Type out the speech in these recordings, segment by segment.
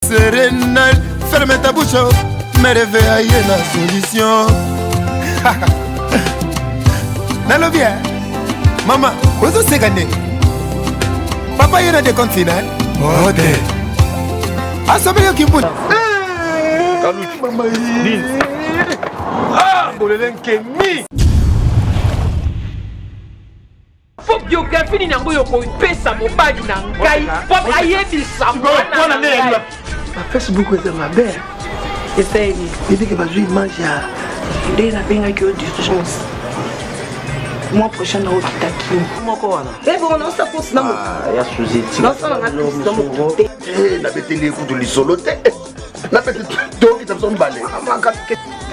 Sérénal, ferme ta bouche, mais réveille la solution. Nalo bien, maman, vous avez gagné. Papa, il y a des comptes finaux. Oh, des. Ah, ça veut dire qu'il peut. Maman, ah, vous l'avez mis. Faut biographie ni nango yoko pesa mobali na ngai pop ayebisa mwana na Facebook est ma belle. Et c'est il dit que vas-y image ya dès la benga que distance. Mois prochain na otaki. Moko wana. Eh bon on ça pose na mo. Ya suzeti. Non ça na na mo. Eh la bête les coups de l'isoloté. La bête donc qui t'a son balai.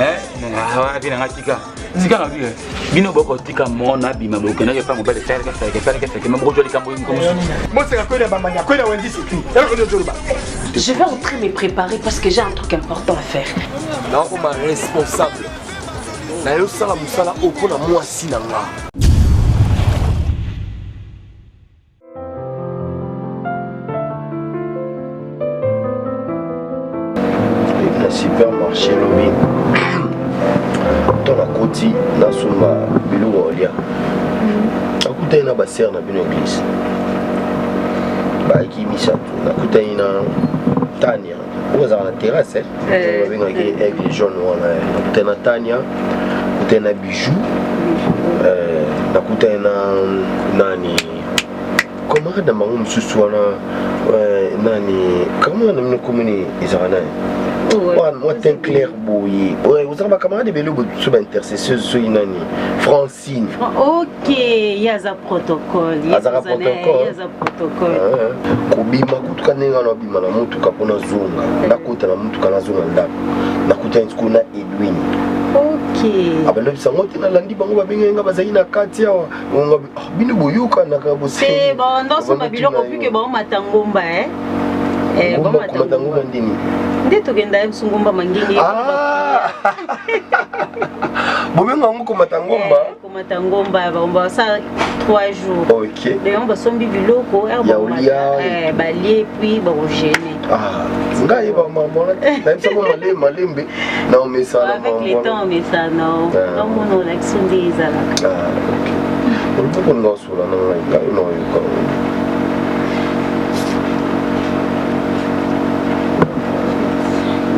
Ah bien ngatika. Sika na bien. Bino boko tika mona bima boko na yepa mobile faire que même rojo likambo comme ça. Moi c'est la colle ba mania, colle wendi sikri. Je vais entrer me préparer parce que j'ai un truc important à faire. Non, on m'a responsable. Na yo sala musala opona moi si na nga. Supermarché lobby. Dans la côte, na suma bilou olia. Akuta na baser na bino église. Ba ki misatu. Akuta ina Tania. Vous avez la terrasse, avec les jaunes. Vous avez Tania, vous avez Bijou, vous avez Nani. Comment on a communiqué moi, t'es clair, bouillie. Vous avez ma camarade de vélo sur intercesseuse, sur Nani. Francine. Ok, il y a un protocole. Il y a un protocole. Kubima kutukane ngana bima na mutu kapona zunga. Nakota na mutu kana zunga ndako. Nakuta nskuna Edwin. Ok. Abana bisango tina landi bango babenga nga bazali na kati ya nga bino boyuka na ka bosi. C'est bon, non so babiloko plus que bon matangomba bon matangomba ndini. Ndito genda msungomba mangingi. Bobenga ngo ko matangomba. Ko matangomba ba ça 3 jours. OK. Les on va sombi biloko balie puis ba gêner. Ah, ngai ba mama na msamo malembe na omesa na avec les temps mais ça non. Comme on l'action des alaka. Ah, OK. On peut qu'on nous sur la ngai no yo.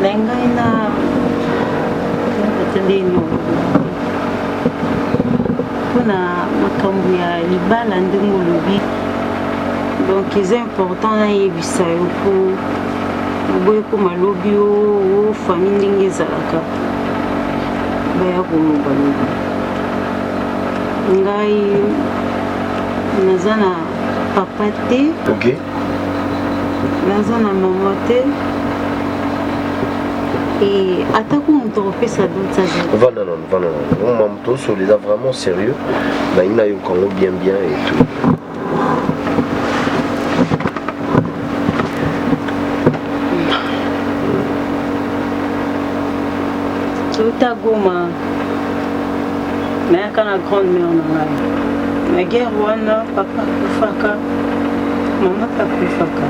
Lengaina tendino kuna makambo ya libala ndenge olobi donc c'est important na yebisa yo po boye ko malobi o famille ndenge ezalaka baya koloba lobi ngai naza na papa te OK naza na mama te. Et attaque mon trophée ça donne ça. Voilà. On m'a montré sur les vraiment sérieux. Mais il a eu quand bien et tout. Tout à goma. Mais quand la grande mère on a. La guerre wana papa kufaka. Maman kufaka.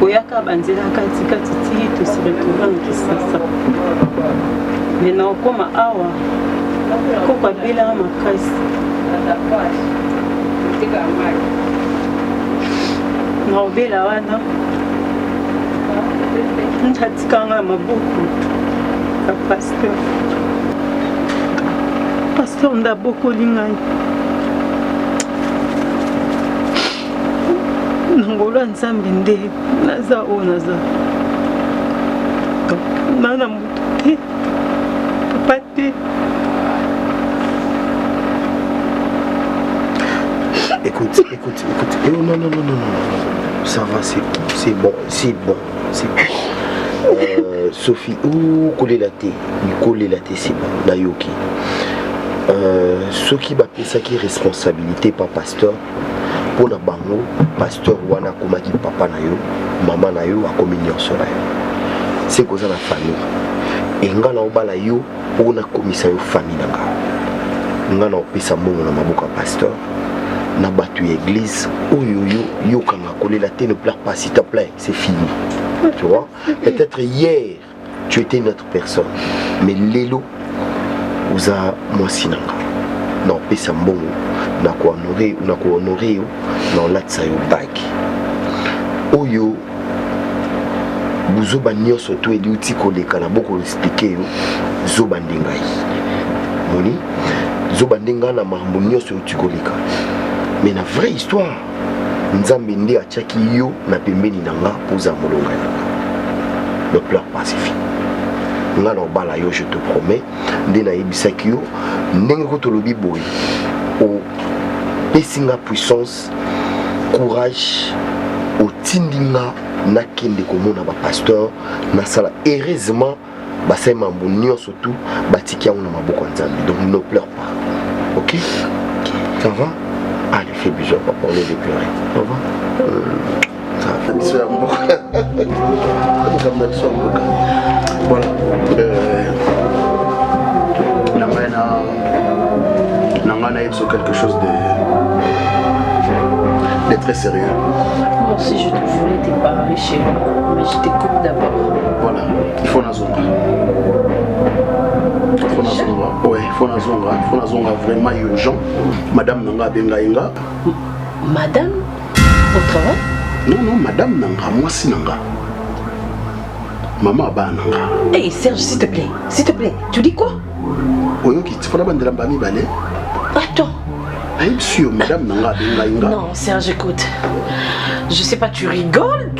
Koyaka banzela katika titi to se retrouver en Kisasa. Maintenant comme awa ko kwa bila makasi. Na bila wana. Ntatikanga mabuku ka pasteur. Pasteur ndaboko lingai. Nangola nzambe nde naza o naza nana mutu papa te. Écoute. Non. Ça va, c'est bon. Sophie, où coller la thé? C'est bon. Nayoki. Ce qui va penser qui est responsabilité par pasteur. Pour la bango, pasteur wana komaki papa na yo, maman na yo a communion sur la yo. C'est quoi ça la famille? Et nga na obala yo, on a commis ça yo famille na nga. Nga na opesa mongo na maboka pasteur. na batu église yo kanga kolela te ne pleure pas s'il te plaît, c'est fini. Tu vois, peut-être hier tu étais une autre personne, mais lelo uza mwasi nanga na pesa mbongo na ko honorer yo na latsa yo baki oyo buzoba nyonso to eliuti koleka na boko expliquer yo zoba ndengai moni zoba ndenga na mambo nyonso uti koleka, mais na vraie histoire nzambe nde atiaki yo na pembeni nanga poza molonga nanga. Ne pleure pas, c'est fini. Nga na obala yo, je te promets, nde na yebisaki yo ndenge ko tolobi boy o pesinga puissance, courage, o tindinga na kende komona ba pasteur na sala. Heureusement basay mambo nyonso tout batiki yango na maboko nzambe. Donc ne pleure pas. OK? Ça va? Allez, fais bisous, papa, on est de pleurer. Ça va? Voilà. Nangana est quelque chose de très sérieux. Moi aussi je te voulais te parler chez moi, mais je t'écoute d'abord. Voilà, il faut nazonga. Ouais, il faut nazonga vraiment urgent. Madame Nanga Bengaïnga. Madame? Au travail? Non, madame Nanga, moi si Nanga. Maman Aba Nanga. Hey Serge, s'il te plaît, tu dis quoi? Oyoki, tu fais la bande de la bami balé. Attends. Sûr, madame Nanga Bengaïnga. Non, Serge, écoute. Je sais pas, tu rigoles,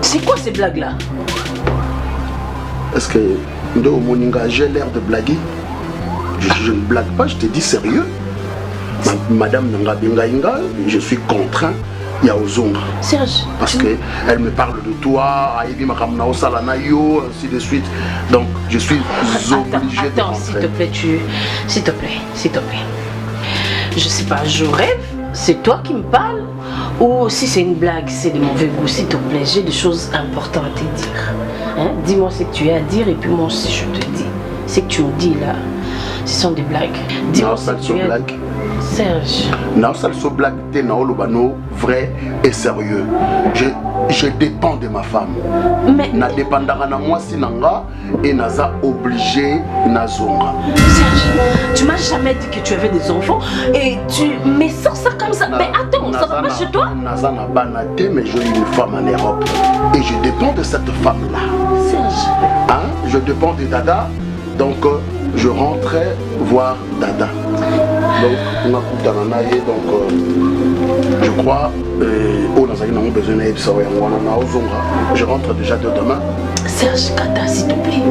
C'est quoi ces blagues là? Est-ce que Ndo Moninga, j'ai l'air de blaguer? Je ne blague pas, je te dis sérieux. Madame Nanga Bengaïnga, je suis contraint. Il y a Ozonga. Serge. Parce qu'elle me parle de toi, Aïbi Makamna Osalana Yo, ainsi de suite. Donc je suis obligé de rentrer. S'il te plaît. Je sais pas, je rêve, c'est toi qui me parles? Ou si c'est une blague, c'est de mauvais goût, s'il te plaît, j'ai des choses importantes à te dire. Hein? Dis-moi ce que tu as à dire et puis moi aussi je te dis. Ce que tu me dis là, ce sont des blagues. Dis-moi ce que tu as. Serge. Non, ça se blague t'es naolobano vrai et sérieux. Je dépends de ma femme. Mais na dépendara na moi sinanga et naza obligé nazonga. Serge, tu m'as jamais dit que tu avais des enfants et tu me sors ça comme ça. Mais attends, ça va pas chez toi? Naza na banaté, mais j'ai une femme en Europe et je dépends de cette femme là. Serge. Hein? Je dépends de Dada, donc je rentrais voir Dada. Donc on a je crois je rentre déjà de demain. Serge, Kata, s'il te plaît.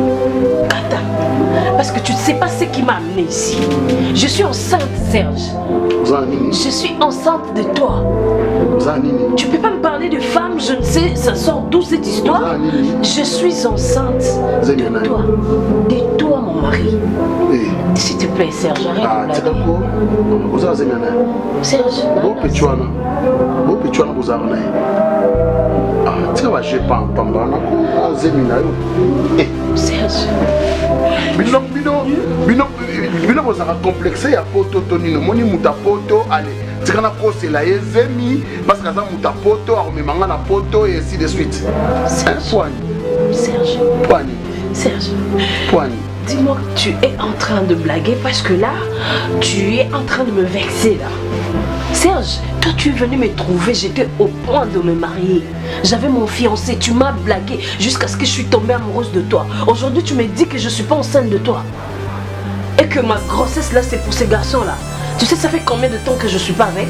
Kata. Parce que tu ne sais pas ce qui m'a amené ici. Je suis enceinte, Serge. Je suis enceinte de toi. Tu peux pas me parler de femme, je ne sais, ça sort d'où cette histoire? Je suis enceinte de toi. De toi, mon mari. S'il te plaît, Serge, arrête de blaguer. Serge, Serge. Bino vous avez complexé à poto tonino moni muta poto allez tikana kose la ezemi parce que ça muta poto a rememanga na poto et ainsi de suite. Serge. Poigne. Dis-moi que tu es en train de blaguer parce que là, tu es en train de me vexer là. Serge, toi tu es venu me trouver, j'étais au point de me marier. J'avais mon fiancé, tu m'as blagué jusqu'à ce que je suis tombée amoureuse de toi. Aujourd'hui tu me dis que je ne suis pas enceinte de toi. Et que ma grossesse là c'est pour ces garçons là. Tu sais ça fait combien de temps que je ne suis pas avec?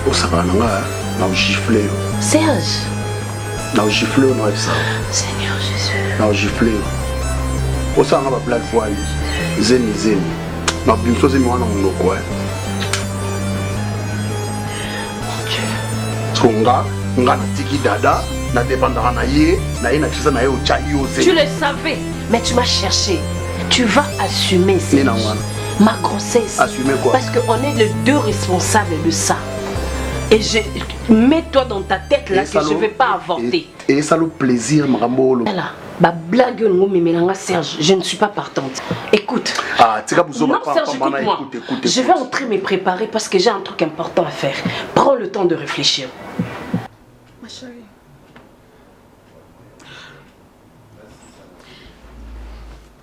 Oh ça va, non, giflé. Serge. Non, giflé, non, ça. Seigneur Jésus. Non, giflé. Oh ça va, blague voile. Zeni. Non, bien sûr, c'est moi, non, quoi. Nga tiki dada na dépendra na ye na kisa na ye ocha yose. Tu le savais, mais tu m'as cherché. Tu vas assumer ma grossesse. Assumer quoi? Parce qu'on est les deux responsables de ça. Et mets-toi dans ta tête là que je ne vais pas avorter. Et ça le plaisir, Marambolo. Voilà. Bah blague Serge, je ne suis pas partante. Écoute. Ah, tu non, Serge, écoute-moi. Je vais entrer me préparer parce que j'ai un truc important à faire. Prends le temps de réfléchir. Ma chérie.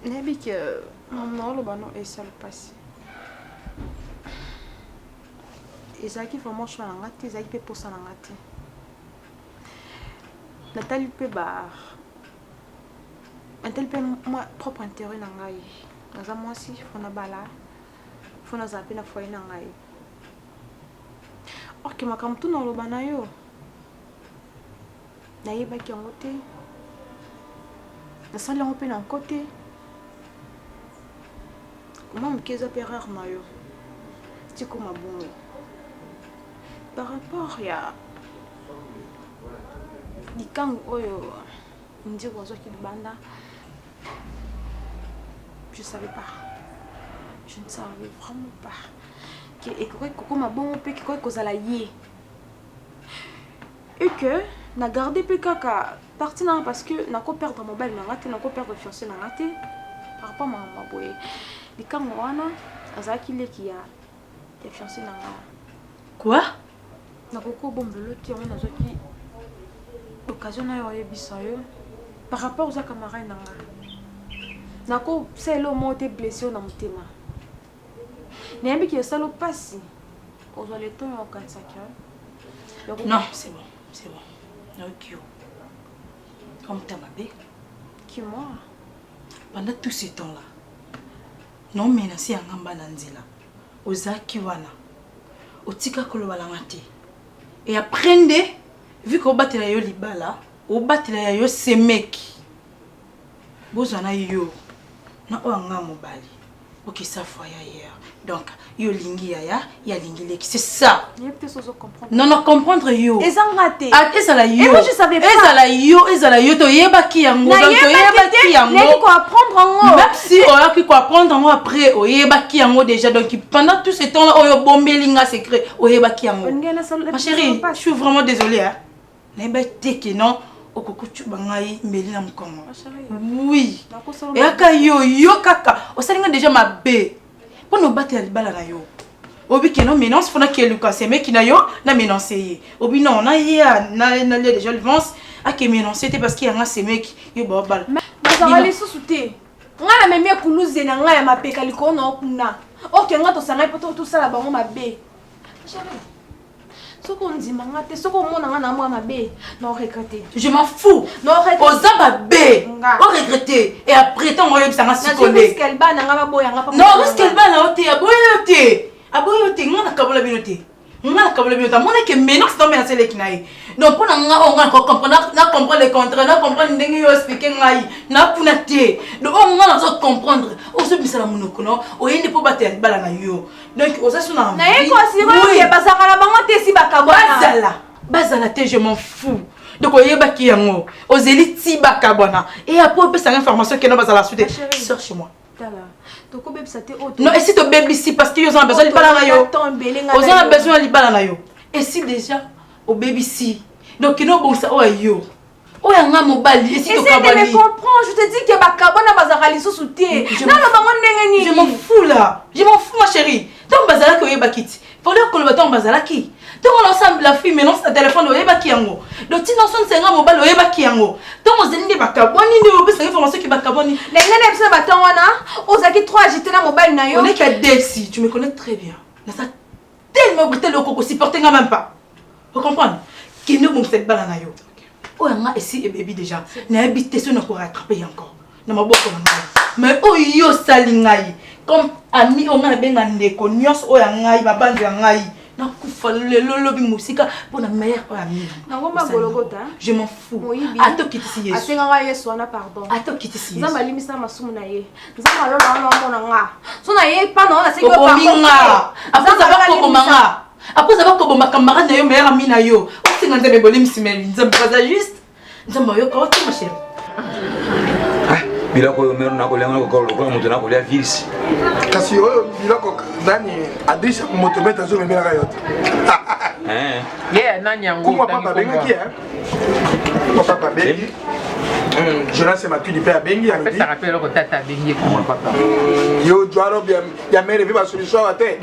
Nabi que maman le banon et ça le passe. Et ça qui vraiment choix en gâté, ça qui peut pour ça en gâté. Nathalie peut bar. Un tel peu moi propre intérêt dans gaï. Dans moi aussi faut na bala. Faut na zapper na foyer dans gaï. Or que ma comme tout dans le banayo. Na yeba qui en côté. Na salle en peu dans côté. Comment me qu'est-ce que erreur mayo. C'est comme bon. Par rapport à di kang oyo ndi wazo ki banda. Je savais pas. Je ne savais vraiment pas. Et que ma bon pe que cause la yé. Et que na gardé pe kaka parti na parce que na ko perdre mobile na ngate na ko perdre fiancé na ngate par rapport ma boye. Di kang wana azaki le ki ya fiancé na ngate. Quoi? Na koko bombelo ti on azoki occasion na yo yebisa yo par rapport aux camarades nanga. Nako c'est le mot te blessé na mutema. N'ayambi ki salo passi. Aux le temps au 45 ans. Non, c'est bon, c'est bon. OK. Comme ta bébé qui moi pendant tout ce temps-là. Non menacé en ngamba na nzela. Ozaki wana. Otika koloba la ngate. Et apprendre vu qu'on bat la yo libala, on bat la yo semeki. Bozana yo na oanga mobali. OK, ça fois hier. Donc yo lingi ya lingi leki, c'est ça. Il peut se comprendre. Non comprendre yo. Et ça raté. Ah, et ça la yo. Et moi je savais pas. Et ça la yo to yeba ki yango, donc to yeba ki yango. N'est quoi apprendre en haut. Même si on a qui quoi apprendre en haut après, o yeba ki yango déjà, donc pendant tout ce temps là on yo bombelinga secret, o yeba ki yango. Ma chérie, je suis vraiment désolée hein. Neba teke non okoko chubangai melina mkongo. Oui. Et aka yo kaka, o salinga déjà ma bé. Pour nous battre libala na yo. Obi que non menace fona que Lucas c'est mec qui na yo na menacer. Obi non na ya na déjà le vence a que menacer c'était parce qu'il y a un c'est mec yo ba bal. Vous allez sous-souter. Nga na meme kuluze na nga ya mapeka liko na okuna. OK nga to sanga poto tout ça là ba ma bé. Soko ndimanga te soko mona nga na moi ma bé. Non regretter. Je m'en fous. Non regretter. Oza ba bé. On regretter et après tant on yebisa nga sikole. Risque elle ba na nga ba boya nga pas. Non risque elle ba na ote aboyote. Aboyote nga na kabola binote. Nga kabla bien tamone que menace dans menacer les kinaï. Donc pour on comprendre na comprendre les contrats, na comprendre ndenge yo expliquer ngai, na punate. Donc on va nous comprendre. On se bisa la monoko non, o yende po battre bala na yo. Donc on ça sona. Na yeko asira ye basaka na bango te si bakabona. Bazala te je m'en fous. Donc on yeba ki yango. Ozeli ti bakabona. Et après on peut ça information que non bazala suite. Sors chez moi. Non, et si tu bébé ici parce qu'ils ont besoin de libala na yo. Ils ont besoin de libala na yo. Et si déjà au bébé ici. Donc ils n'ont bon ça yo. Oh yanga mobali et si tu kabali. Essaye de me comprendre, je te dis que bakabona bazala liso souté. Non non bango ndenge ni. Je m'en fous là. Je m'en fous ma chérie. Tant bazala ko yeba kiti. Faut dire que le bâton bazala qui. Tant on ensemble la fille mais non sa téléphone yeba ki yango. Donc ti non son senga mobali yeba ki yango. Tant on zeli bakaboni ni obesa information ki bakaboni. Les nene bisa baton wana, ozaki trop agité na mobile na yo. On est qu'à Delcy, tu me connais très bien. Na ça tellement brutal le coco supporter même pas. Vous comprenez? Qui ne bon cette balle na yo. Oh yanga ici et baby déjà. Na habité sur nous pour rattraper encore. Na maboko na ngai. Mais oh yo salingai. Comme ami on a benga ndeko nyos oh yanga ba bandi ngai. Na kufa le lobby musika pour na meilleur ami. Na ngoma bologota. Je m'en fous. Ato kitisi yesu. Asenga nga yesu wana pardon. Ato kitisi yesu. Nzamba limisa masumu na ye. Nzamba lolo wana mona nga. So na ye pa na senga pa. Kominga. Après ça va kokomanga. Après ça va koboma camarade na yo meilleur ami na yo. O singa nzambe bolimisi meli. Nzamba pas juste. Nzamba yo ko ma chérie. Biloko mero na kolenga ko ko moto na kolia virus. Kasi oyo biloko nani adisha moto meta zo memela yote. Yeah, Nanya. Comment papa Bengi, hein? Papa Bengi. Jonas et Mathieu du père Bengi. Ça rappelle le tata Bengi pour papa. Yo, Joaro, bien mère, il va solution à terre.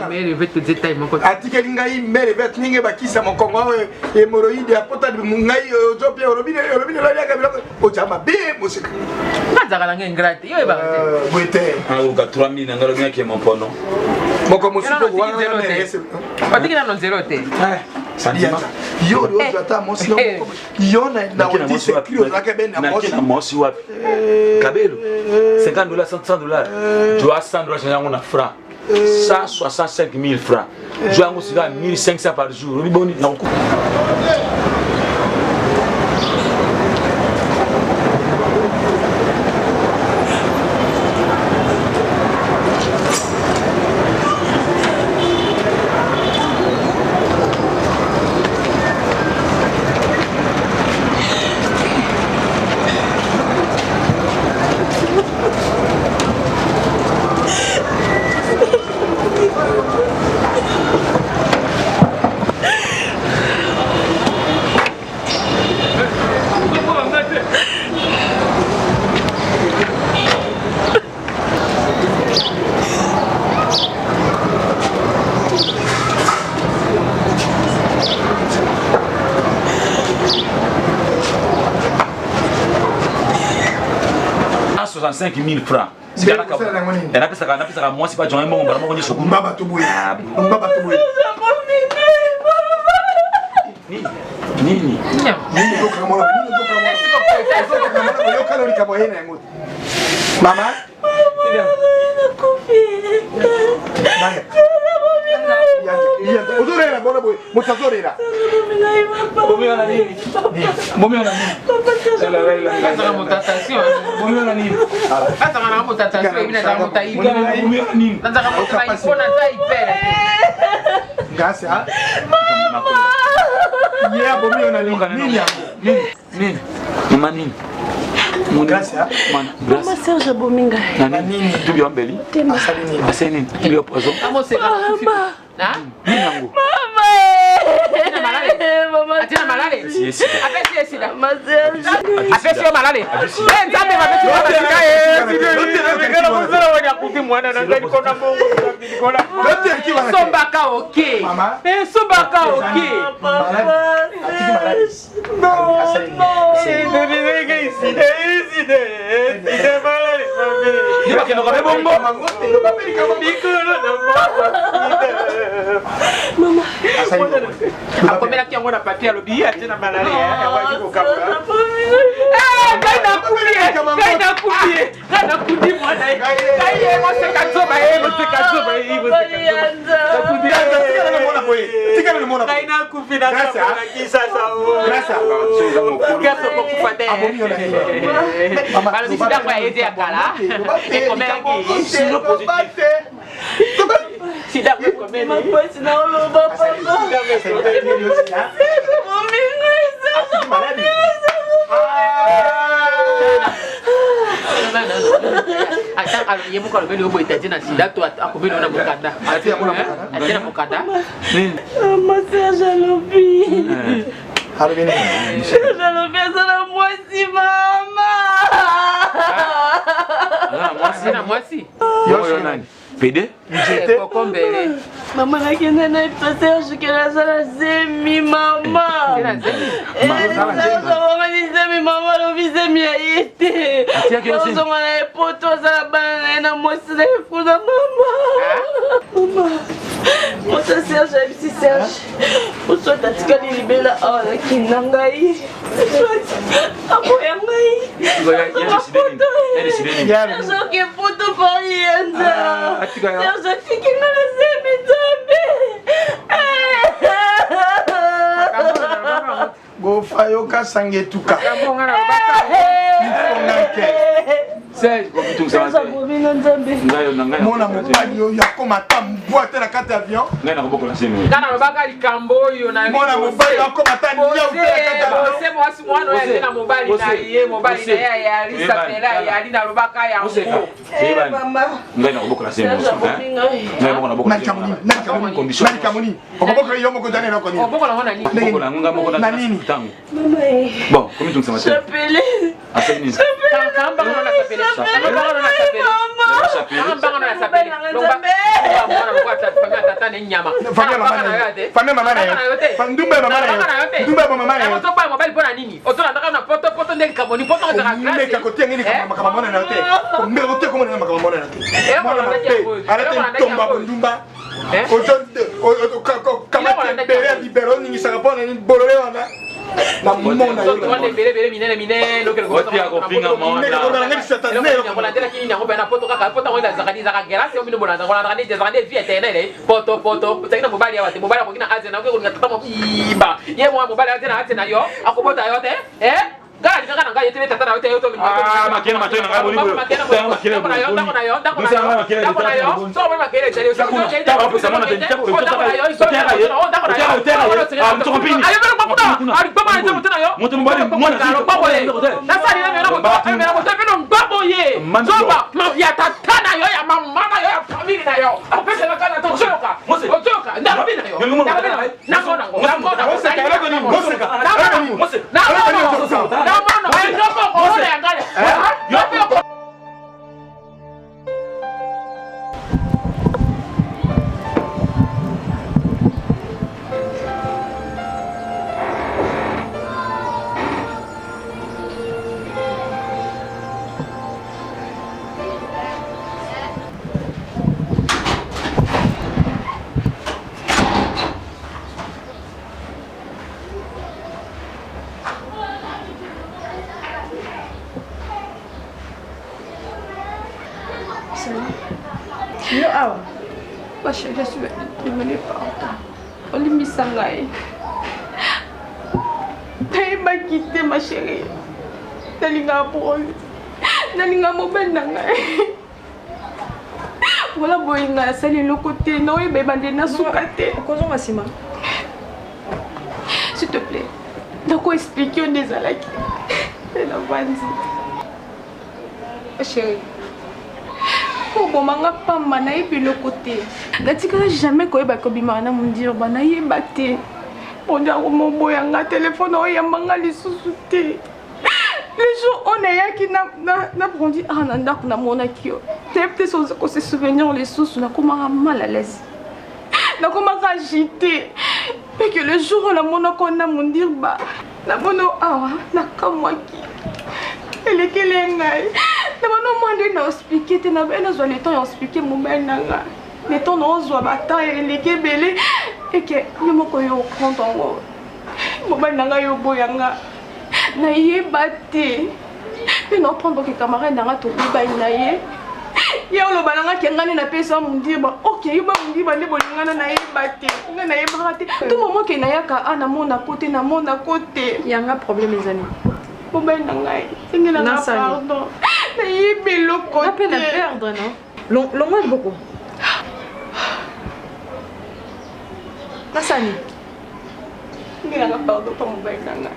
Mais il veut te détailler mon côté. Article Ngai, mère, il va tenir qui ça mon Congo, hémorroïde, à pote de Mungai, au job, au robinet, au Jama, bien, mon secret. Pas à la ingrate. Yo, il va. Oui, ah, 3000, on a le qui est mon pono. Mon comme aussi, pas dit qu'il y a un zéro. Yo, tu attends, moi, sinon, yo, na on c'est kilo, na keben na moi si wapi. Kabelo. $50, $100. Tu as $100 chez on a francs. 165 000 francs. Tu as aussi 1500 par jour. Oui, bon, non. 65 000 francs. C'est là que moi, c'est pas Jean Mon Baba, on est sur Baba Touboué. Baba Touboué. Nini. Maman. Uzorera bona boy, mutazorera. Bomiona nini? Bomiona nini? Asa mutatasio. Bomiona nini? Asa kana mutatasio ibina za mutai. Bomiona nini? Asa kana mutai kona tai pere. Ngasi ha? Yeah, bomiona nini? Nini? Mama nini? Gracias. Mama Serge Bominga. Nani tu bien beli? Aseni tu bien poison. Amo se ka. Na? Ninango. Mama. Atina malale. Mama. Atina malale. Yes. Apesi sida. Mama Serge. Apesi malale. Nzambe mapesi malale. Sombaka okay. Mama. Sombaka okay. Mama. Akomela kiango na papier lobi atina malale ya waji ko kabula. Gaina kudi mwana. Gaye mo se kazoba mo se kazoba Tika na mona. Gaina kufina na kisa sao. Gracias. Gaso ko kufate. Mama, balo sida kwa eze akala. Ekomela ki. Sino positif. Sida kwa komeni. Mama sina oloba papa. Attends, alors il y a beaucoup de gens qui ont été dans Sida, toi, à combien on a Mokanda? Attends, Mokanda. Maman Serge Lobi. Serge Lobi, c'est la moitié, maman. La moitié. PD? Maman, elle est Serge qui a la zemi, maman. Maman, Lobi, zemi a été. On a poto, ça banane, na moitié de fou de maman. Maman. Moi, ça Serge, MC Serge. Pour toi, t'as tika li libela, oh, la kinangai. Apoyangai. Serge qui poto parienda. Serge qui kinga la zemi zambi. Go fayoka sangetuka. C'est comme tout ça. Mona mobali yo yakoma ta boîte na kati avion. Ngana ko bokola semi. Kana lobaka likambo yo na. Mona mobali yakoma ta nyau te kati avion. C'est moi si moi no ya na mobali na ye mobali na ya Lisa Pera ya Lina lobaka ya ngo. Mama. Ngana ko bokola semi. Ngana ko bokola. Nani kamoni. Okoboka yo moko dane na koni. Obokola ngona ni. Bokola nganga moko na nini tango. Bon, comme tout ça ma tête. Asani. Kamba ngona na sapele. Kamba ngona na sapele. Kamba ngona na sapele. Famille mama na yo. Ndumbe mama na yo. Ndumbe mama na yo. Oto ba mobile pona nini? Oto na ndaka na poto ndeli kamoni poto za classe. Meka kote ngini kama makamona na yote. Mbele kote kama na makamona na yote. Arrête tomba ndumba. Oto kama bere libero ningi sakapona ni bolole wana. Na mona yo. Oto bere minene lokelo ko. Otia ko pinga mona. Ngona ndela kini ngo bana poto kaka poto ngo zakadi zakagera se omino bona ngona ndani zakadi vie eternel poto takina mobali ya wate mobali ko kina aze na ko ngata mo imba ye mo mobali aze na yo akobota yote Gari kana ngai tete tata yote yote makena mato na ngabo libo tanga makena ndako na yo ndako na yo so mo makena tele so ko tele tanga po samana tele tanga ndako na yo so ndako na yo mtokopini ayo bero makuta ari baba na tete na yo moto mbali mwana na babo ye na sali na mera moto bero babo ye soba ya tata na yo ya mama na yo ya family na yo apese na kana to soka otoka ndako na yo na Yo awa. Parce que je suis devenue partout. On lui mit sangai. Elle m'a quitté ma chérie. Nalinga pour nalinga mobile nangai. Voilà boyinga sali le côté non et bébé na soukate. Kozo masima. S'il te plaît. Donc on explique on des alaki. C'est la bande. Chérie. Bon manga pamba na yebi le côté natika jamais koyeba kobima na mundir bana yeba te bonja ko moboya nga téléphone o ya manga lisusu te les jours on est yaki na bondi na ndako na mona kio te peut être ko se souvenir les sous na koma mal à l'aise na koma agité et que le jour la mona ko na mundir ba na mono awa na kamwaki ele kelengai na bano mwande na expliquer te na bena zo le temps expliquer mobile nanga le temps no zo bata ele kebele et que yo moko yo compte ngo mobile nanga yo boyanga na yeba te pe no prendre que camarade nanga to ba na ye ya lo balanga ke ngani na pesa mundi ba OK yo ba mundi ba le bolingana na yeba te ngana yeba te tout moment que na yaka ana mona côté na mona côté yanga problème les amis. mobile nangai singela na pardon na yibi le côté on peut la perdre non longo beaucoup Nasani singela na pardon pa mobile nangai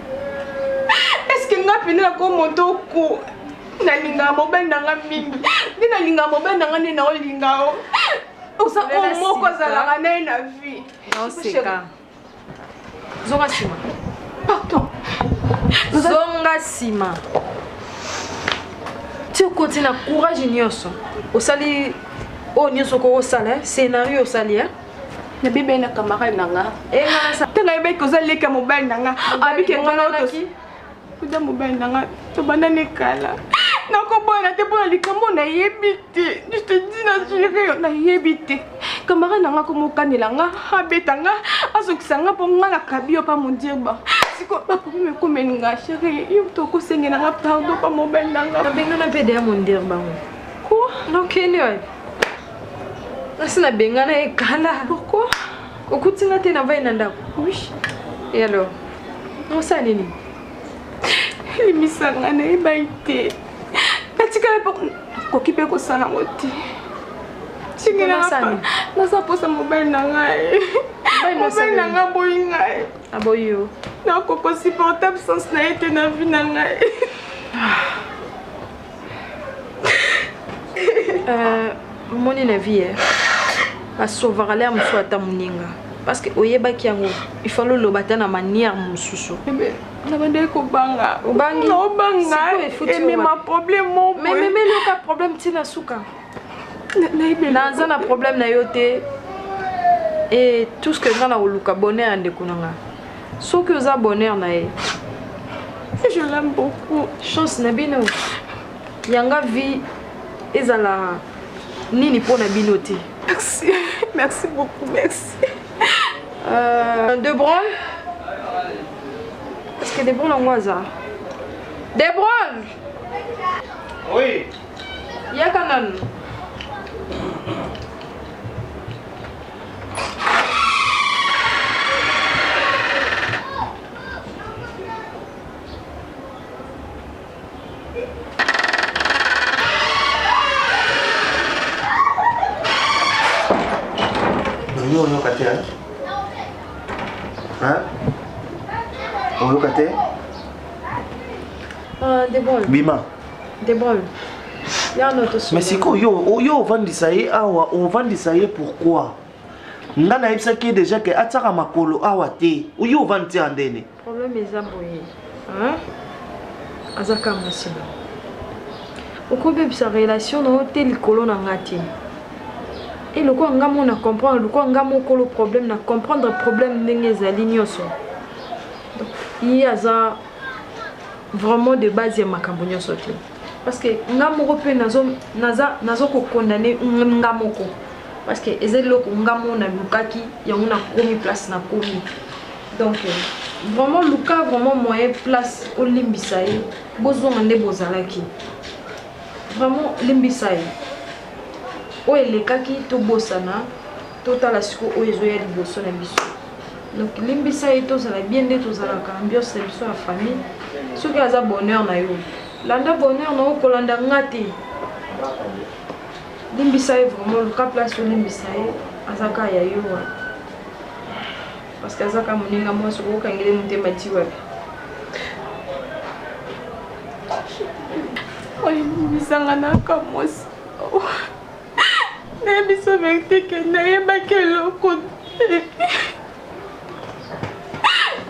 est-ce que ngapi na ko motoko na linga mobile nanga mingi na linga mobile nanga ni na olinga o sa o moko zala na vie non c'est ka zonga sima pardon zonga sima tu continue na courage nyoso osali o nyoso ko osala scénario osali hein na bibe na camarade nanga ngana sa tanga ibe ko zali ka mobile nanga abike ngana to kuda mobile nanga to banane kala na ko bona te bona likambo na yebite je te dis na jure na yebite camarade nanga ko mokanela nga abetanga asukisanga po nga na kabio pa mondirba siko ba problème ko menga chérie yo to ko sengena nga pardon pa mobile nanga benga na pede ya mondirba ko no kenyo Nasina benga na ekala. Pourquoi? Okutinga te na vai na ndako. Oui. Et alors? On sa nini? Limisanga na ebaite. Atikala pa kokipe ko sana ngoti. Singina nasa posa mobile na ngai. Mobile na ngai boyi ngai. Aboyo. Na ko supportable sans na été na vie na ngai. Moni na vie. A sauver l'air muso ata muninga. Parce que oyeba ki yango il faut le battre na manière mususu. Na bande ko banga. Obangi. No banga. Et ma problème mon. Mais le cas problème tina suka. Dans un problème na yote et tout ce que j'en a au luka bonheur ande kunanga. Ce que za bonheur na e. Je l'aime beaucoup. Chance na bino. Yanga vie ezala nini pona binote. Merci. Merci beaucoup. Merci. De Brol. Est-ce que De Brol en waza? De Brol. Oui. Yakanan. Debol. Bima. Debol. Mais c'est quoi yo on vend ça on vend ça pourquoi? Ngana yebisa ki déjà que ataka makolo awa te. Yo vend ti andene. Problème est aboyé. Hein? Azaka masina. Okobe sa relation na hotel kolo na ngati. Et le quoi ngamo na comprendre le quoi ngamo ko le problème na comprendre le problème ndenge za linyoso. Donc il y a ça vraiment de base ya makambo nyoso te. Parce que ngamo ko pe nazo ko condamner ngamo ko. Parce que ezeli loko ngamo na lukaki ya una komi place na komi. Donc vraiment luka vraiment moyen place au limbisaye besoin ande bozalaki. Vraiment limbisaye. O elekaki to bosana totala siko o ezoya liboso na biso. Donc limbisaye to zala bien de to zala ka ambiance na biso ya famille. Soki aza bonheur na yo. Landa bonheur na ko landa ngati. Limbisaye vraiment le cas place limbisaye azaka ya yo. Parce que azaka moninga mo soko kangele mutema tiwa. Oye misanga na kamos. Ne biso vekte ke na yeba ke loko.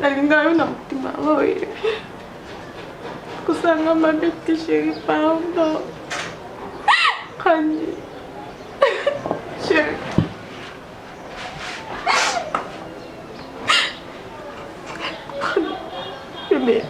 Nalinga yo na mutima oye. Kusanga mabete chérie pardon. Kandi. Chérie. Bébé.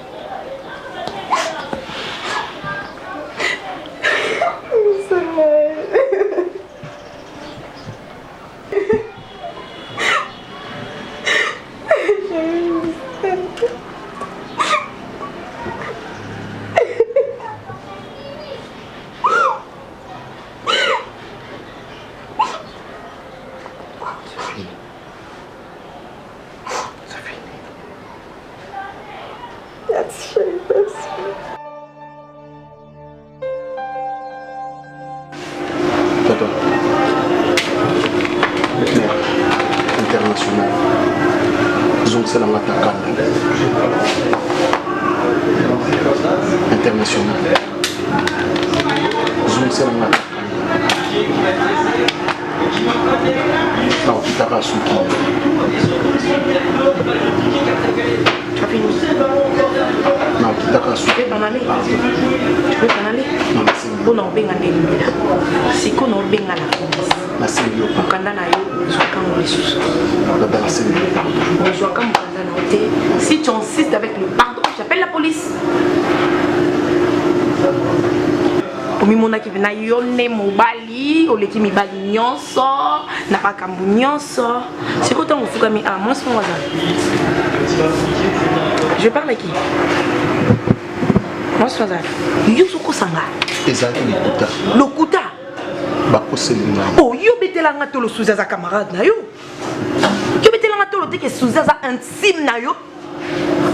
International. Disons que c'est la Matakana. International. Disons que c'est la Matakana. Non, tu t'as pas souki. Tu as fini? Non, tu t'as pas souki. Tu peux t'en aller? Tu peux t'en aller? Non, mais c'est bon. On a bien gagné. Si qu'on a bien gagné. La Sylvie. Si tu insistes avec le pardon, j'appelle la police. Omi mona ki vena yone mobali, oleki mibali nyonso, na pa kambu nyonso. C'est quoi ton fuka mi moi c'est moi. Je parle à qui? Moi c'est moi. Yusuko sanga. Ezaki lokuta. Lokuta. Oh, yo betelanga tolo Souzaza camarade na yo. Yo betelanga tolo te que Souzaza intime na yo.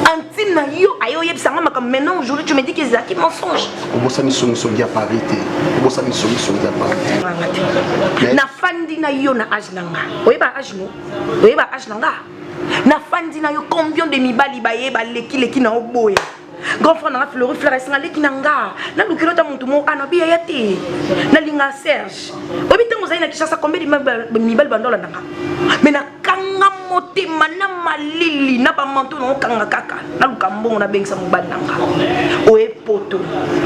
Antina yo ayo yebsanga makam maintenant aujourd'hui tu me dis que c'est qui mensonge. Obosani songi ya parité. Obosani songi ya parité. Na fandi na yo na âge nanga. Oyeba âge no. Oyeba âge nanga. Na fandi na yo combien de mibali bayeba leki na oboya. Grand frère na Fleury Flores na leki nanga. Na lukilo ta muntu mo anabi yate. Na linga Serge. Obita ngozai na Kishasa combien de mibali bandola nanga. Mais na kanga motema na malili na ba manto na kanga kaka. Na lukambongo na bengisa mobali nanga. Oe poto.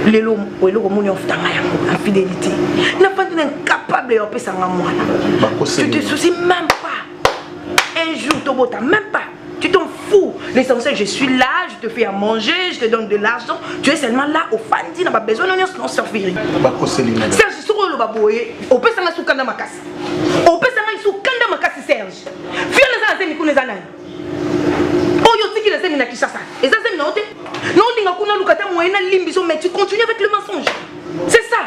Lelo oelo ko muni ofutanga yango infidélité. Na fandi na incapable yo pesa nga mwana. Tu te soucies même pas. Un jour tobota même pas. Tu t'en fous. L'essentiel, je suis là, je te fais à manger, je te donne de l'argent. Tu es seulement là au fandi, n'a pas besoin de non servir. Serge, sur le baboye, au peut s'en sous kanda makas. Au peut s'en sous kanda makas Serge. Viens les azemi pour les années. Oh yo tiki les azemi na Kishasa. Et ça c'est noté. Non linga kuna lukata moyena limbiso mais tu continues avec le mensonge. C'est ça.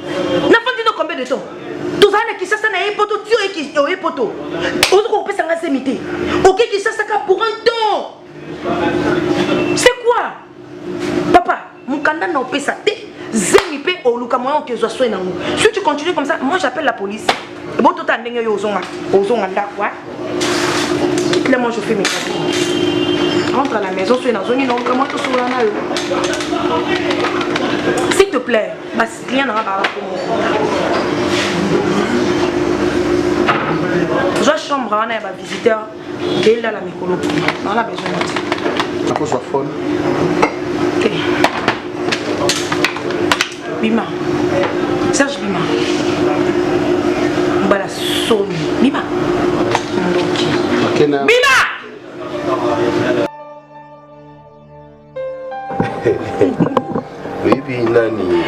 N'a pas dit combien de temps. Tous les qui s'assemblent à poto, tu es qui est poto. On peut s'en assembliter. Ok, qui s'assemblent pour un temps. C'est quoi, papa? Mon candidat n'a pas ça. Zémipé au Lukamoyan que je sois dans nous. Si tu continues comme ça, moi j'appelle la police. Bon, tout à l'heure, aux ongas, quoi. Quitte-le, moi je fais mes calculs. Rentre à la maison, sois dans une zone, comment tu sois là? S'il te plaît, rien n'aura pas pour moi. Je chambre, on a un visiteur. Et là, la micro, on a besoin de ça. Ça peut soit folle. Ok. Bima. Serge Bima. Bala Somi. Bima. Bima. Oui, puis Nani.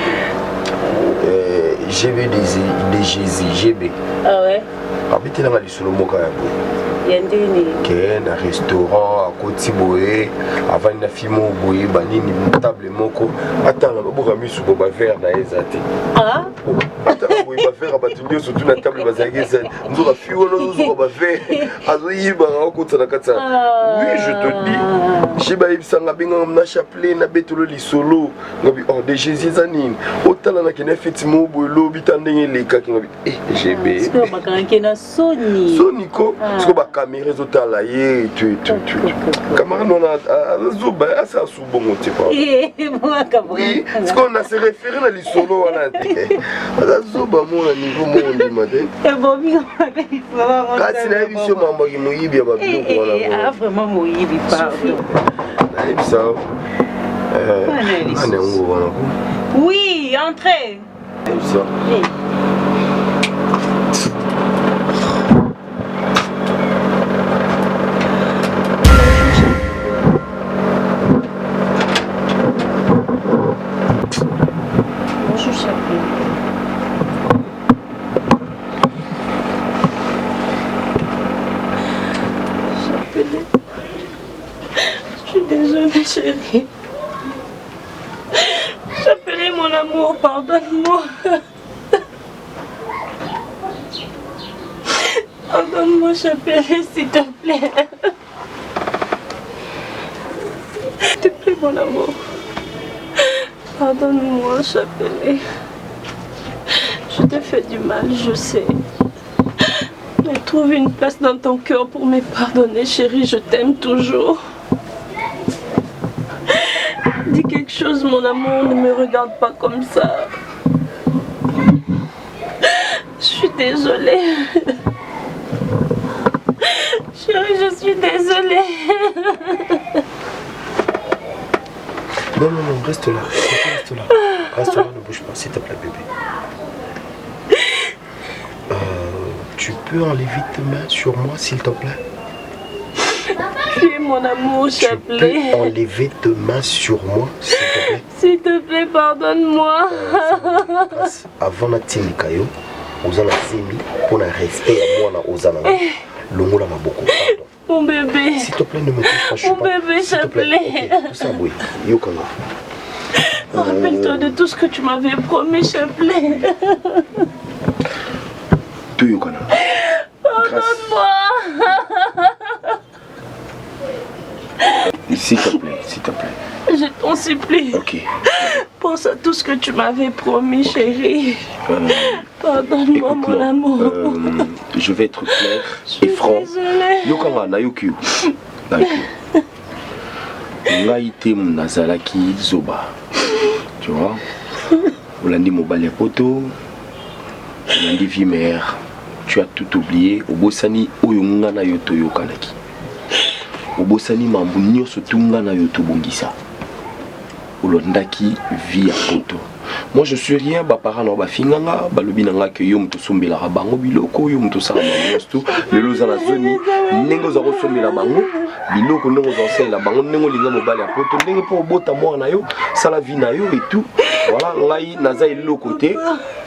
GB des Jésus, GB. Ah ouais? Habitez dans le Solomo Kayabo. Yandini. Qui un restaurant à côté boé, avant une fimo boé, banini, une table moko. Attends, on va remis sous le verre dans les athées. Ah? Attends, on va faire abattre surtout la table basagée. Nous avons fait on va faire. Azoui, on côté la kata. Oui, je te dis. J'ai baïb sanga bingo na chapelet na betolo li solo. Ngabi oh de Jésus zanine. Autant la qui n'a fait mo boilo bitandenge les cas qui ngabi GB. C'est pas quand na Sony. Sony ko. C'est pas caméra résultat là tu camarade on a zuba ça sous bon tu pas. Moi oui, c'est qu'on a se référé à l'isolo on a dit. La zuba mon niveau mon dit madame. Et bon bien il faut avoir. Quand c'est la vision maman qui moyibi ba bien ko là. Ah vraiment moyibi pardon. Ça. Oui, entrez. Ça. Oui. Bonjour, Chapelet. Chapelet. Je suis désolée, chérie. Chapelet, mon amour, pardonne-moi. Pardonne-moi, Chapelet, s'il te plaît. S'il te plaît, mon amour. Pardonne-moi, Chapelet. Je t'ai fait du mal, je sais. Mais trouve une place dans ton cœur pour me pardonner, chérie, je t'aime toujours. Dis quelque chose, mon amour, ne me regarde pas comme ça. Je suis désolée. Chérie, je suis désolée. Non, reste là. Reste là. Reste là, ne bouge pas, s'il te plaît, bébé. Tu peux enlever tes mains sur moi, s'il te plaît? Tu es mon amour, Chapelet. Tu peux enlever tes mains sur moi, s'il te plaît? S'il te plaît, pardonne-moi. Avant la Timikayo, aux Zemi, pour un respect à moi, aux Anana, l'ongola m'a beaucoup. Pardon. Mon bébé. S'il te plaît, ne me touche pas. Mon bébé, Chapelet. Ok, ça, oui. Yokana. Rappelle-toi de tout ce que tu m'avais promis, Chapelet. Tout Yokana. Pardonne-moi. S'il te plaît. s'il te plaît. Je t'en supplie. Ok. Pense à tout ce que tu m'avais promis, chérie. Pardonne-moi, mon amour. Je vais être clair et franc. Yokanga na yoku. Ngaïté Nazalaki Zoba. Tu vois? Olandi Mobile Poto. Olandi Vimer. Tu as tout oublié. Obosani Oyunga na Yoto Yokanaki. Obosani Mambu Nyoso Tunga na Yoto Bongisa. Olondaki via Poto. Moi je suis rien, parents no bafinganga, balobi nanga ke yo mto sombela bango biloko, yo mto sala bango le loza na zoni, nengo za sombela bango, biloko nengo za sala bango, nengo linga mobali ya poto, nengo po bota moi na yo, sala vie na yo et tout. Voilà, ngai naza elo côté.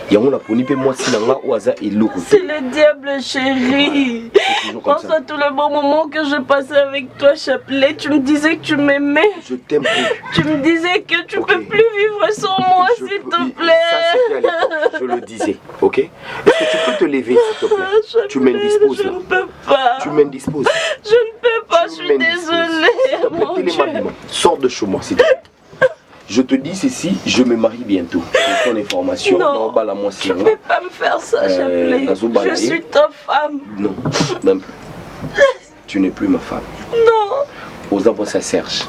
Yango la poni pe moi si nanga oaza elo côté. C'est le diable, chérie. Pense à tous les bons moments que je passais avec toi, Chapelet. Tu me disais que tu m'aimais. Je t'aime plus. Tu me disais que tu peux plus vivre sans moi, s'il te plaît. Ça, je le disais, ok? Est-ce que tu peux te lever, s'il te plaît? Tu m'indisposes là. Je ne peux pas. Tu m'indisposes. Je ne peux pas, je suis désolée. Mon Dieu. Sors de chez moi, s'il te plaît. Je te dis ceci, je me marie bientôt. Pour ton information, non, tu ne peux pas me faire ça, Chapelet. Je suis ta femme. Non, même plus. Tu n'es plus ma femme. Non. Aux enfants, ça Serge.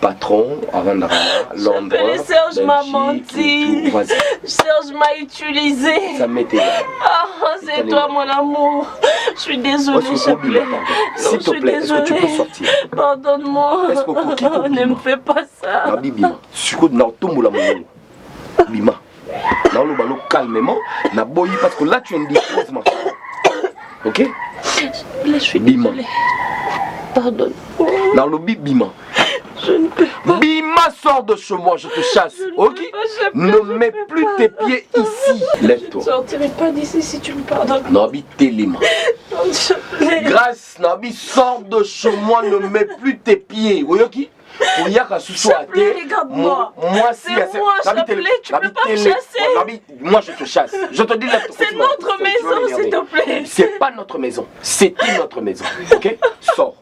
Patron, avant d'arriver, Londres. Serge m'a menti. Serge m'a utilisé. Ça m'était là. Ah, c'est toi mon amour. Je suis désolée, Chapelet. S'il te plaît, est-ce que tu peux sortir? Pardonne-moi. Ne me fais pas ça. Bima, Bima, calmement, na boyi parce que là tu indisposes ma femme. Ok? Là, je suis désolée. Pardonne-moi. Dans le Bima. Je ne peux pas. Bima, sors de chez moi, je te chasse. Ok? Ne mets plus tes pieds ici. Lève-toi. Je ne sortirai pas d'ici si tu me pardonnes. Nabi Télima. Grâce, Nabi, sors de chez moi, ne mets plus tes pieds. Oyoki? Regarde-moi. Moi, c'est moi, Chapelet, tu ne peux pas me chasser. Nabi, moi, je te chasse. Je te dis, c'est notre maison, s'il te plaît. C'est pas notre maison. C'était notre maison. Ok? Sors.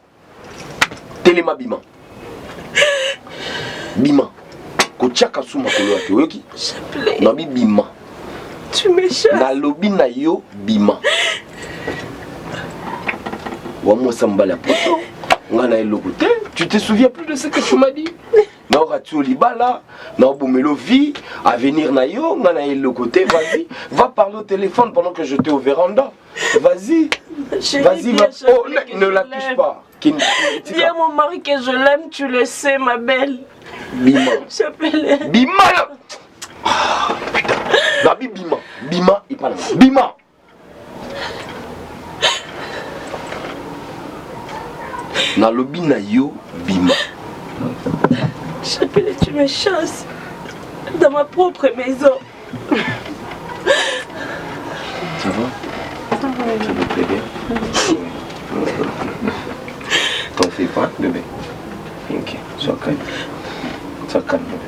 Télima Bima. Bima. Kochaka suma koloate. Oyoki? Chapelet. Nabi Bima. Tu me chasses. Na lobi na yo Bima. Wamo sambala poto. Ngana elokote. Tu te souviens plus de ce que tu m'as dit? Na ratu libala, na bomelo vie, à venir na yo, ngana elokote, vas-y, va parler au téléphone pendant que je t'ai au véranda. Vas-y. Vas-y, va. Oh, ne la touche pas. Dis à mon mari que je l'aime, tu le sais, ma belle. Bima. Chapelet. Bima. Oh, putain. Nabi Bima. Bima, il parle. Bima. Na lobi na yo Bima. Chapelet, tu me chasses dans ma propre maison. Ça va? Ça vous plaît bien? T'en fais pas, bébé? Ok, sois calme. Sois calme, bébé.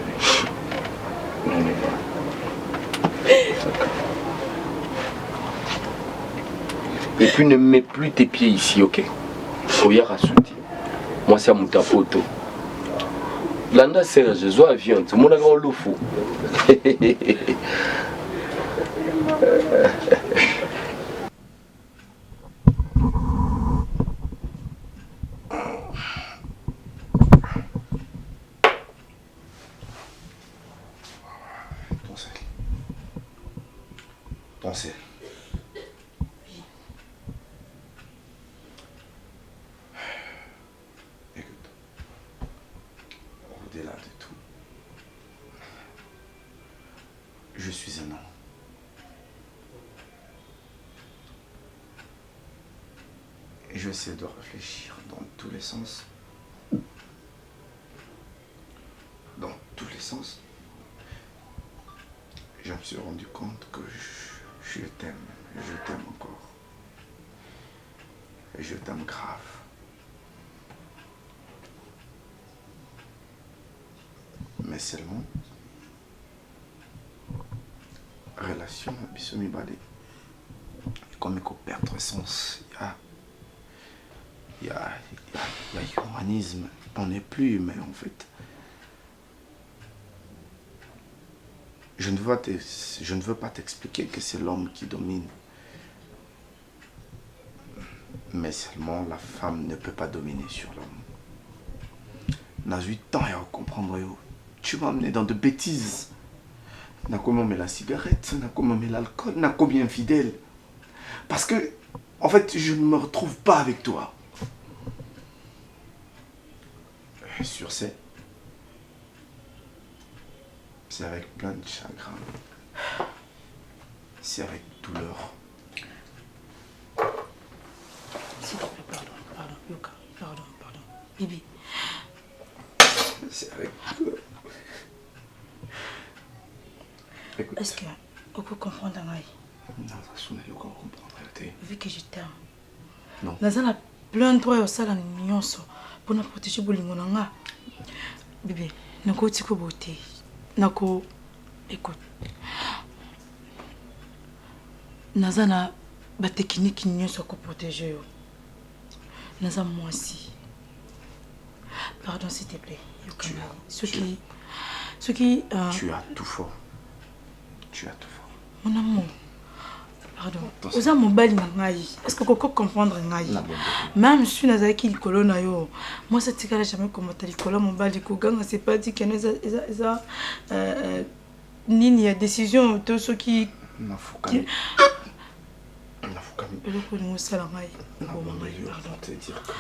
Non, mais voilà. Sois calme. Et puis ne mets plus tes pieds ici, ok? Oya Rasuti. Moi, c'est à Moutapoto. Landa Serge, Zoa Avion, tout le monde a grand l'eau fou. Pensez. Écoute, au-delà de tout, je suis un homme. Et j'essaie de réfléchir dans tous les sens. Dans tous les sens. Je me suis rendu compte que je t'aime encore. Et je t'aime grave. Mais seulement, relation bisumi bade, comme il peut perdre sens. Il y a humanisme. On n'est plus humain en fait. Je ne veux pas t'expliquer que c'est l'homme qui domine. Mais seulement la femme ne peut pas dominer sur l'homme. N'a eu temps à comprendre. Tu m'as amené dans de bêtises. N'a comment met la cigarette, n'a comment met l'alcool, n'a combien infidèle. Parce que, en fait, je ne me retrouve pas avec toi. Sur c'est avec plein de chagrin. C'est avec douleur. S'il te plaît, pardon, Yoka, pardon. Bibi. C'est avec douleur. Est-ce que on peut comprendre Ngai? Non, ça sonne le comprendre. Vu que je t'aime. Non. Nazana plein de droits au salon nyonso pour nous protéger bolingo nanga. Bébé, nako tiko beauté. Nako écoute. Nazana ba technique nyonso ko protéger yo. Naza moi aussi. Pardon s'il te plaît. Ce qui Tu as tout fort. Mon amour. Pardon. Oza mobali na ngai. Est-ce que koko comprendre ngai? Même si nazaki likolo na yo. Moi ça tikala jamais comme ta likolo mobali ko ganga c'est pas dit que eza nini ya décision to ce qui Nafukami. Le ko ni sala ngai. Pardon te dire que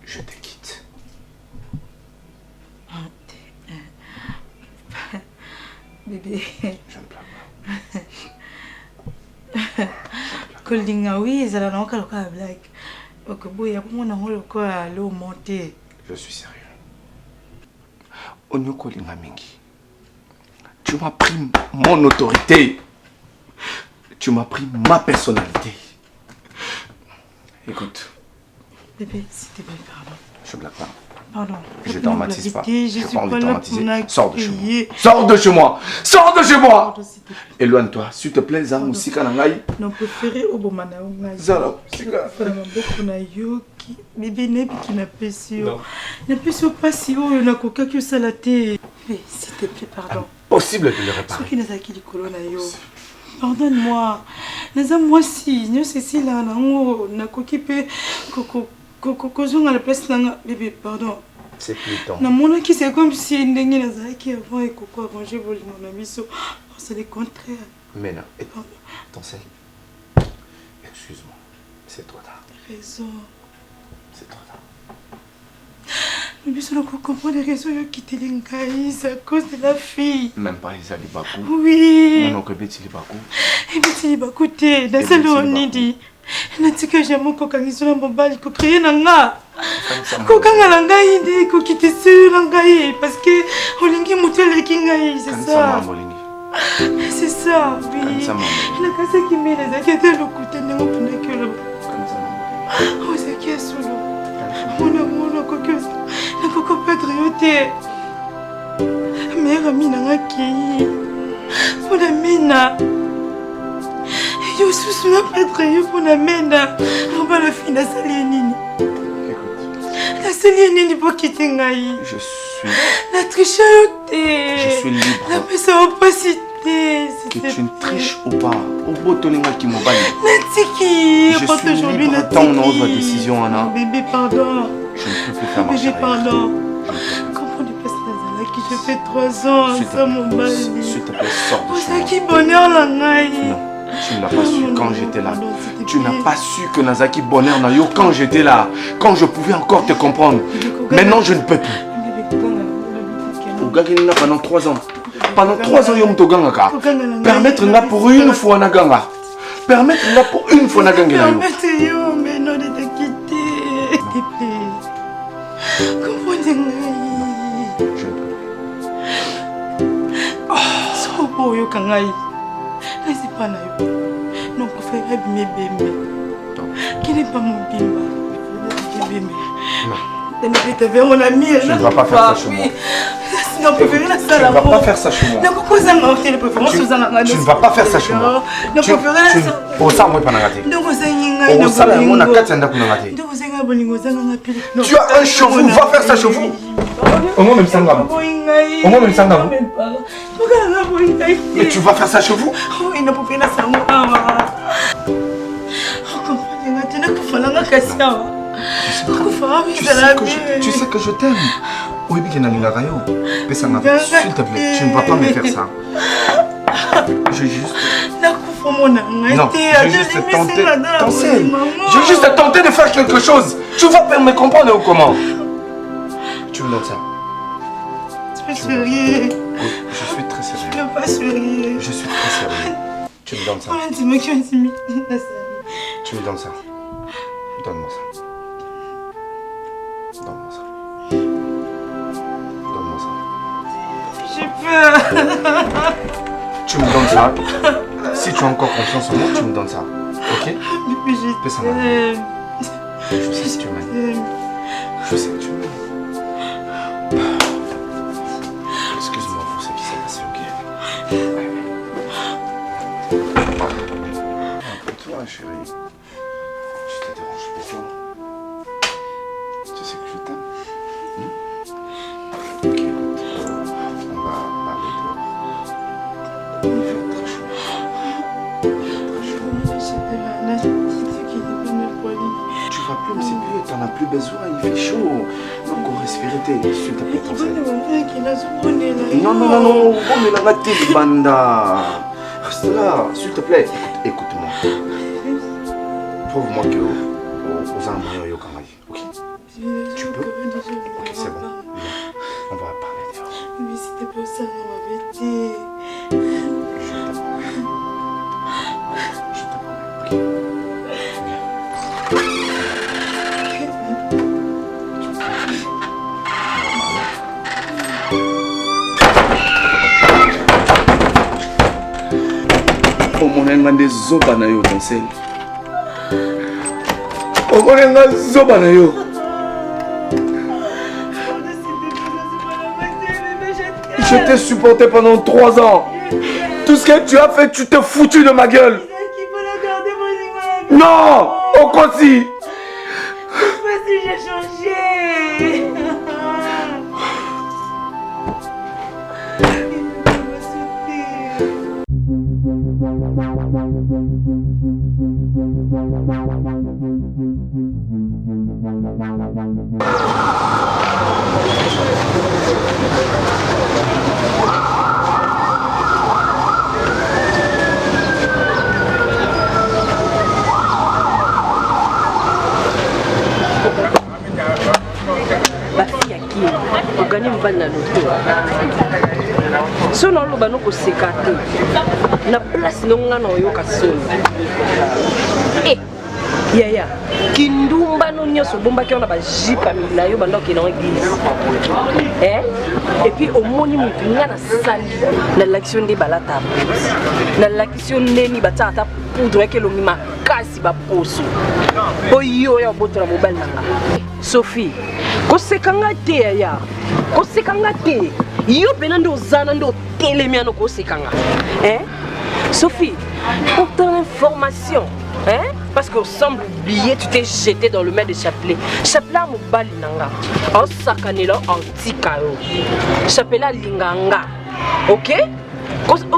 je te quitte. Bébé. Je ne plains pas. Kolinga oui, ça n'a aucun cas blague. Ok, bon, il y a comment on a le quoi à l'eau monter. Je suis sérieux. Onyo Kolinga Mingi. Tu m'as pris mon autorité. Tu m'as pris ma personnalité. Écoute. Bébé, s'il te plaît, pardon. Je blague pas. Pardon. Je traumatise pas. Je suis pas là pour Sors de chez moi. Sors de chez moi. Sors de chez moi. Éloigne-toi. S'il te plaît, Zang Musika Nangai. Non, préféré au Bomana. Zara Musika. Vraiment beaucoup na yoki. Bébé n'est plus qui n'a pas si haut. N'a pas si pas si haut. On a coca que salaté. Mais s'il te plaît, pardon. Possible de le réparer. Ce qui n'a qui les colonnes na yo. Pardonne-moi. Naza moi si. Nous c'est si là. Na coquille pe. Coco à la place là. Bébé, pardon. C'est plus temps. Non, qui c'est comme si Ndengi Nazaki avant et Coco avant j'ai volé mon ami. C'est le contraire. Mais non, attention. Excuse-moi, c'est trop tard. Raison. C'est trop tard. Mais si on comprend les raisons qui te l'encaissent à cause de la fille. Même pas les alibakou. Oui. Mon oncle Betty Libakou. Et Betty Libakou, t'es dans ce lot, on dit. Natika jamais kokangisona mobali ko créer nanga kokanga nanga inde ko kitese nanga parce que olingi mutele kinga c'est ça c'est ça oui la kasa qui met les akete le côté ne ngopuna que le oh c'est qui solo on kokos na koko patriote mère mina ki pour la mina. Je suis là pour être pour la mena. On va la fin de la saline. La saline pour quitter Ngaï. Je suis. La tricheté. Je suis libre. La personne opacité. Que tu ne triches ou pas. Au beau tolinga qui m'ont banni. Natiki. Je suis libre dans notre décision, Anna. Bébé, pardon. Je ne peux plus faire marcher. Bébé, pardon. Comment ne pas se qui je fais 3 ans sans mon mari. S'il te plaît, sors de chez moi. Qui bonheur la Ngaï. Non. Tu ne l'as pas su quand j'étais là. Tu n'as pas su que Nazaki bonheur na yo quand j'étais là. Quand je pouvais encore te comprendre. Maintenant, je ne peux plus. Ogagina pendant 3 ans. Pendant 3 ans, yo mtoganga. Permettre nga pour une fois na ganga. Permettre nga pour une fois na ganga. Permettre yo, mais non de te quitter. S'il te plaît. Comprenez-moi. Je ne peux plus. Sobo yo kangai. C'est pas là. Non, on fait un bébé. Qui n'est pas mon bimba. Non. Mon ami. Je ne vais pas faire ça chez moi. Non, préféré la salle. Tu ne vas pas faire ça chez moi. Non, pourquoi ça m'a offert les préférences? Tu ne vas pas faire ça chez moi. Non, préféré la salle. Oh, ça, moi, pas n'agaté. Non, vous avez Oh, ça, moi, n'a qu'à t'en n'agaté. Tu as un chevaux, va faire ça chez vous. Au moins, même ça, au moins, même ça, mais tu vas faire ça chez vous? Oui, non, préféré la salle. Tu sais que je t'aime. Oui, s'il te plaît, tu ne vas pas me faire ça. J'ai juste... Non, j'ai juste tenté... J'ai juste tenté de faire quelque chose. Tu vas me comprendre ou comment? Tu me donnes ça. Tu es sérieux? Je suis très sérieux. Tu n'es pas sérieux. Je suis très sérieux. Tu me donnes ça. Tu me donnes ça. Donne-moi ça. Donne-moi ça. Donne-moi ça. J'ai peur. Tu me donnes ça. Si tu as encore confiance en moi, tu me donnes ça. Ok? Fais ça maintenant. Je sais que tu m'aimes. Je sais que tu m'aimes. Excuse-moi pour ce qui s'est passé, ok? Pour toi, chérie. Je te dérange beaucoup. Tu sais que je t'aime. Ok, écoute. On va parler dehors. Il fait très chaud. Tu vas plus me séduire, t'en as plus besoin, il fait chaud. Donc on respirer, s'il te plaît, pensez. Non, non, non, non, on est là, t'es banda. Reste là, s'il te plaît. Écoute-moi. Prouve-moi que aux embryons, yo kamai, ok? Tu peux? Ok, c'est bon. On va parler dehors. Mais c'était pas ça, on m'avait dit. Je te promets, ok? Oh mon engande zoba na yo Dansel. Oh mon engande zoba na yo. Je t'ai supporté pendant 3 ans. Tout ce que tu as fait, tu t'es foutu de ma gueule. Non, au Kosi. J'ai changé. ogani mobali na loto so naoloba nokoseka te na place ndongo nga na oyoka soni yaya kindumbano nyonso obombaki wana bajipa na yo banda okende na eglise epuis omoni motu nga nasali nalakisi yo nde balata bosi nalakisi yo ndeni batia ata poudre yake elongi makasi baposo mpo yo oya obotola mobali na nga Sophie kosekanga te yaya kosekanga te yo pena nde ozana nde otelemi ano kosekanga Sophie pour ton information parce que semble oublier tu t'es jeté dans le mer de Chapelet Chapelet mobali nanga en sakanela antika yo Chapelet linganga ok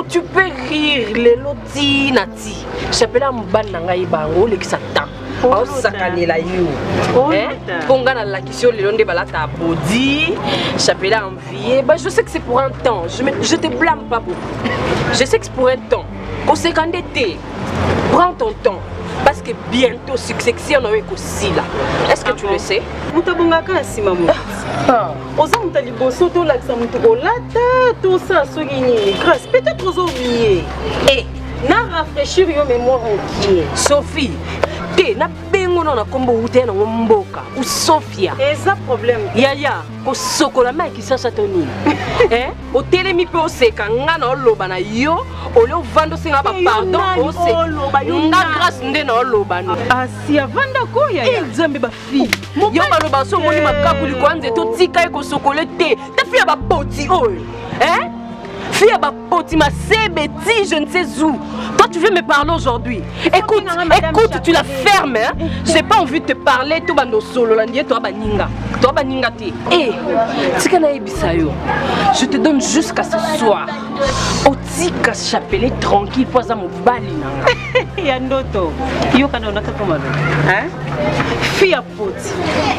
tu peux rire les loti nati Chapelet mobali nanga ibango lekisa temps au sakanela yo ponga na lakisio lelo nde balata body Chapelet envié bah je sais que c'est pour un temps je te blâme pas beaucoup je sais que c'est pour un temps konsekande te prends ton temps parce que bientôt succession na weko sila est-ce que tu le sais mutabongaka asima mo oza mutali boso to lakisa mutu olata to sa soki nini grâce peut-être ozo oublier na rafraîchir yo mémoire entier Sophie te na bengo bongo na kombo ute na mboka ou Sofia eza problème yaya ko sokola mai ki sasa toni o telemi pe o seka nga na oloba na yo ole o vando singa ba pardon o seka nga grâce nde na oloba no asi avanda ko yaya nzambe ba fi yo baloba so moni makaku likwanze to tika e ko sokola te ta fi ba poti oyo fille à poti ma bêtise, je ne sais où. Toi tu veux me parler aujourd'hui. Écoute, tu la fermes hein. J'ai pas envie de te parler tout bando solo landier toi baninga. Toi baninga te. Eh, tikana ebisayo. Je te donne jusqu'à ce soir. Otika chapelet tranquille poza mobali nanga. Ya ndoto. Yo kana onaka komalo. Hein? Fille à poti.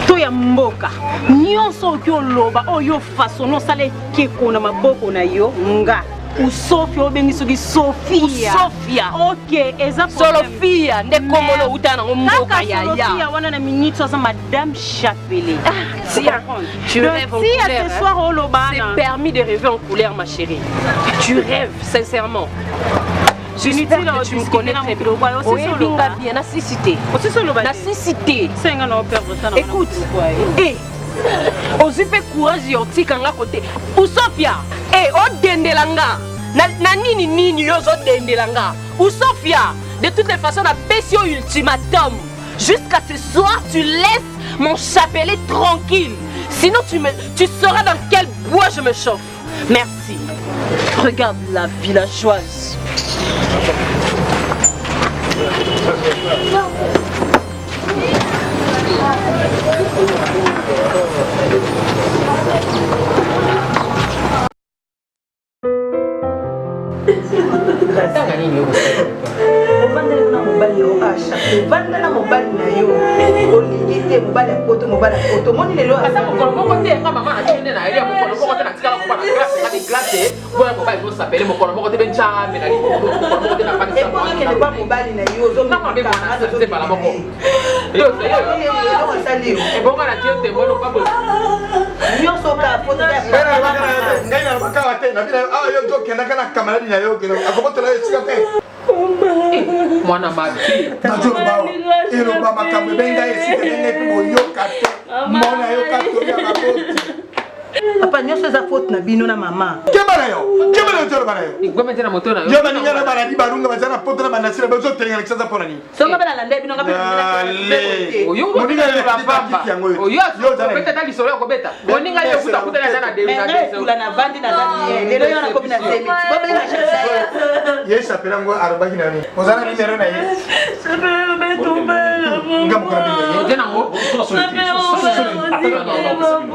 To ya mboka. Nyonso ki oloba oyo façon no sale keko na maboko na yo. Nga ou Sofia obengisoki Sofia. Sofia. OK, eza Sofia nde komolo utana ngomboka ya ya. Sofia wana na minute ça madame Chapelet. Tiens, tu rêves en couleur. Ce soir au Lobana. C'est permis de rêver en couleur ma chérie. Tu rêves sincèrement. J'espère que tu me connais très bien. Oui, binga bien, na cité. Na cité. Écoute, ozipe courage yotika nga côté. Ou Sofia, o dendelanga. Na nini yo zo dendelanga. Ou Sofia, de toutes les façons na pesio ultimatum. Jusqu'à ce soir, tu laisses mon chapelet tranquille. Sinon tu sauras dans quel bois je me chauffe. Merci. Regarde la villageoise. Vandana mobali na yo olingi te mobali poto moni lelo asa mokolo moko te nga mama na tine na elia mokolo moko te na tikala ko bana glace na glace boya mobali zo sapele mokolo moko te bencha me na liko mokolo moko te na pani sa mwana ke ba mobali na yo zo na mabe bana zo bala moko yo sali e bonga na tio te mono pa bo yo so ka poto ya ngai na bakawa te na bila yo jo kenda kana kamera na yo kena akobotela yo tsika te mwana mabi najolo bawo ero ba makambe benga esitenge moyoka te mona yo kato ya baboti papa nyonso eza faute na bino na mama kebana yo tolo bana yo igomete na moto na yo bani ngana bana di barunga bazana poto na banasira bazo telenga lekisa pona ni songa bana lande bino ngabe oyo moninga yo bamba oyo beta dali solo ko beta moninga yo kuta kuta na dana de kula na vandi na zani lelo yo na komi na semi baba na chance yes apela ngo arabaki na ni ozana ni mero na ye sebele betumba ngam ko na ni tena ngo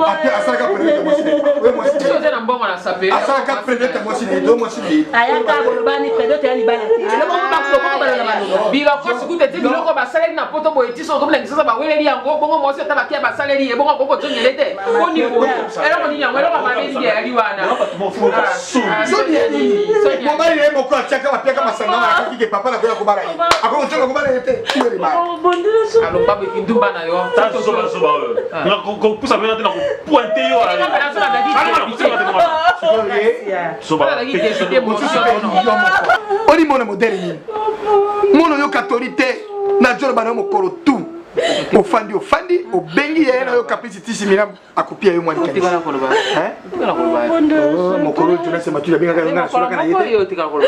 ape asaka ko we mo si yo tena mbongo na sape asaka predete mo si do mo si ayaka bolobani predete ya libala te lelo mo ba ko bala na mano bila ko sikute te biloko ba salary na poto boye tiso ko blengi sasa ba weleri yango bongo mo se tabakia ba salary e bongo ko tonyele te ko ni bo era ko ni yango era ko ma be ndi ali wana so ni mo bali le mo ko chaka ba peka masanga na kike papa na ko bara yi ako ntonga ko bara yete tuwe ba alo babu kindumba na yo tanto soba na ko pusa bena tena ko pointe yo ala oni mona modele nini mono yo katolite na jolo bana mokoro tu ofandi obengi ye na yo capacity simila akopia yo mwani kani mokoro tu na sema tu benga kana sura kana yete yo tika ko ba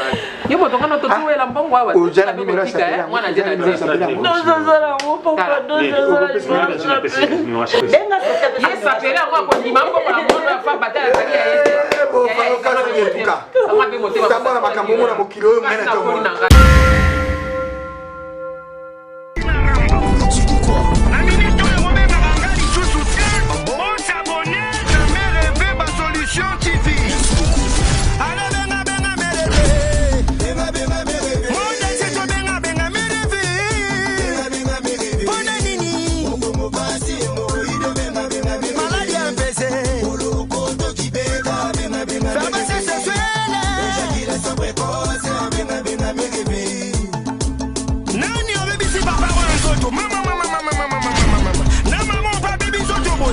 yo moto kana to tuwela mbongo aba o jana numero ya mwana jana dozazala mo papa dozazala benga yesa pera kwa ko ni mambo kwa moto ya fa batala kali ya yete bo fa ka na yetuka ama be motema makambo mona mokilo yo ngana to